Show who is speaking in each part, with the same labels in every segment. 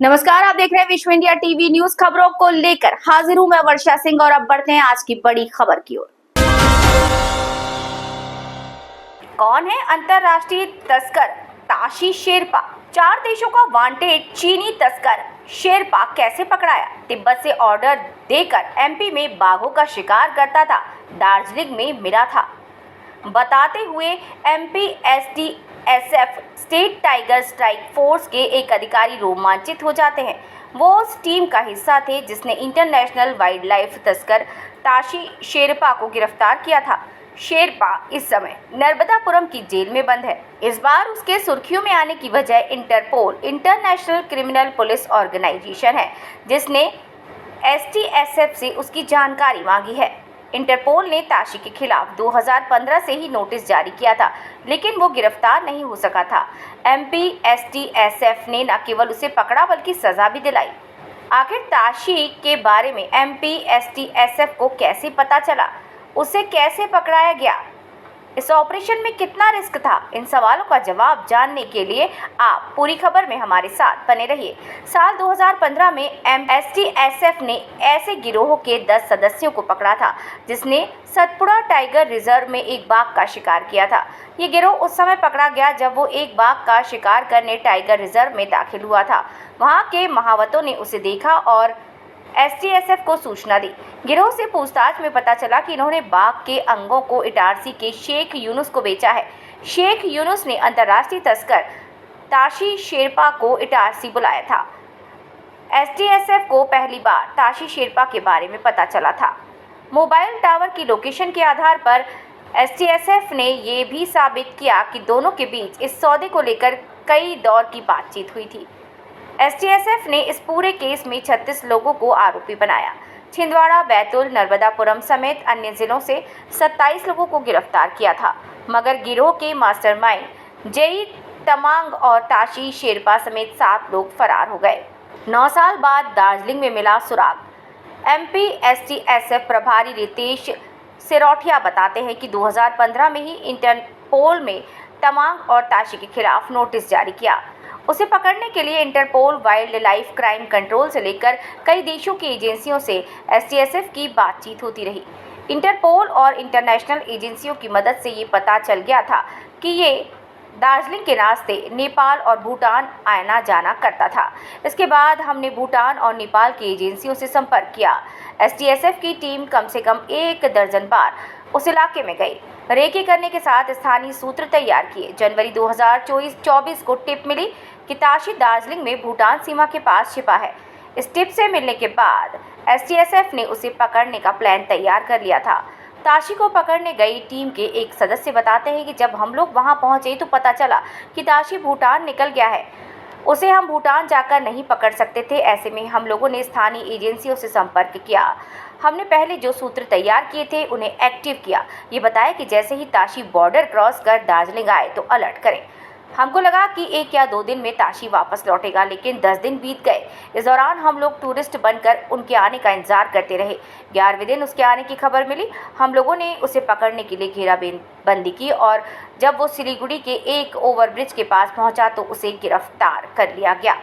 Speaker 1: नमस्कार, आप देख रहे हैं विश्व इंडिया टीवी न्यूज। खबरों को लेकर हाजिर हूं मैं वर्षा सिंह और अब बढ़ते हैं आज की बड़ी खबर की ओर। कौन है अंतर्राष्ट्रीय तस्कर ताशी शेरपा? 4 देशों का वांटेड चीनी तस्कर शेरपा कैसे पकड़ाया? तिब्बत से ऑर्डर देकर एमपी में बाघों का शिकार करता था, दार्जिलिंग में मिला था। बताते हुए एमपीएसटीएसएफ स्टेट टाइगर स्ट्राइक फोर्स के एक अधिकारी रोमांचित हो जाते हैं। वो उस टीम का हिस्सा थे जिसने इंटरनेशनल वाइल्ड लाइफ तस्कर ताशी शेरपा को गिरफ्तार किया था। शेरपा इस समय नर्मदापुरम की जेल में बंद है। इस बार उसके सुर्खियों में आने की वजह Interpol international criminal police organization है, जिसने एसटीएसएफ से उसकी जानकारी मांगी है। इंटरपोल ने ताशी के खिलाफ 2015 से ही नोटिस जारी किया था, लेकिन वो गिरफ्तार नहीं हो सका था। एमपीएसटीएसएफ ने न केवल उसे पकड़ा बल्कि सजा भी दिलाई। आखिर ताशी के बारे में एमपीएसटीएसएफ को कैसे पता चला? उसे कैसे पकड़ाया गया? इस ऑपरेशन में कितना रिस्क था? इन सवालों का जवाब जानने के लिए आप पूरी खबर में हमारे साथ बने रहिए। साल 2015 में एसटीएसएफ ने ऐसे गिरोह के 10 सदस्यों को पकड़ा था, जिसने सतपुड़ा टाइगर रिजर्व में एक बाघ का शिकार किया था। ये गिरोह उस समय पकड़ा गया जब वो एक बाघ का शिकार करने टाइगर रिजर्व में दाखिल हुआ था। वहाँ के महावतों ने उसे देखा और एसटीएसएफ को सूचना दी। गिरोह से पूछताछ में पता चला कि इन्होंने बाघ के अंगों को इटारसी के शेख यूनुस को बेचा है। शेख यूनुस ने अंतर्राष्ट्रीय तस्कर ताशी शेरपा को इटारसी बुलाया था। एसटीएसएफ को पहली बार ताशी शेरपा के बारे में पता चला था। मोबाइल टावर की लोकेशन के आधार पर एसटीएसएफ ने ये भी साबित किया कि दोनों के बीच इस सौदे को लेकर कई दौर की बातचीत हुई थी। एसटीएसएफ ने इस पूरे केस में 36 लोगों को आरोपी बनाया। छिंदवाड़ा, बैतूल, नर्मदापुरम समेत अन्य जिलों से 27 लोगों को गिरफ्तार किया था, मगर गिरोह के मास्टरमाइंड जेई तमांग और ताशी शेरपा समेत 7 लोग फरार हो गए। 9 साल बाद दार्जिलिंग में मिला सुराग। एमपीएसटीएसएफ प्रभारी रितेश सिरोठिया बताते हैं कि 2015 में ही इंटरपोल में तमांग और ताशी के खिलाफ नोटिस जारी किया। उसे पकड़ने के लिए Interpol, wildlife crime control से लेकर कई देशों की एजेंसियों से एसटीएसएफ की बातचीत होती रही। इंटरपोल और इंटरनेशनल एजेंसियों की मदद से ये पता चल गया था कि ये दार्जिलिंग के रास्ते नेपाल और भूटान आना जाना करता था। इसके बाद हमने भूटान और नेपाल की एजेंसियों से संपर्क किया। एसटीएसएफ की टीम कम से कम 1 दर्जन बार उस इलाके में गई। रेकी करने के साथ स्थानीय सूत्र तैयार किए। जनवरी 2024 को टिप मिली कि ताशी दार्जिलिंग में भूटान सीमा के पास छिपा है। इस टिप से मिलने के बाद एसटीएसएफ ने उसे पकड़ने का प्लान तैयार कर लिया था। ताशी को पकड़ने गई टीम के एक सदस्य बताते हैं कि जब हम लोग वहां पहुंचे तो पता चला कि ताशी भूटान निकल गया है। उसे हम भूटान जाकर नहीं पकड़ सकते थे। ऐसे में हम लोगों ने स्थानीय एजेंसियों से संपर्क किया। हमने पहले जो सूत्र तैयार किए थे उन्हें एक्टिव किया। ये बताया कि जैसे ही ताशी बॉर्डर क्रॉस कर दार्जिलिंग आए तो अलर्ट करें। हमको लगा कि 1 या 2 दिन में ताशी वापस लौटेगा, लेकिन 10 दिन बीत गए। इस दौरान हम लोग टूरिस्ट बनकर उनके आने का इंतजार करते रहे। 11वें दिन उसके आने की खबर मिली। हम लोगों ने उसे पकड़ने के लिए घेराबंदी की और जब वो सिलीगुड़ी के एक ओवरब्रिज के पास पहुंचा तो उसे गिरफ्तार कर लिया गया।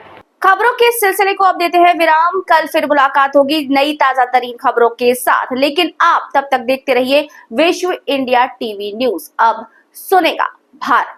Speaker 1: खबरों के सिलसिले को अब देते हैं विराम। कल फिर मुलाकात होगी नई ताजा तरीन खबरों के साथ, लेकिन आप तब तक देखते रहिए विश्व इंडिया टीवी न्यूज। अब सुनेगा भारत।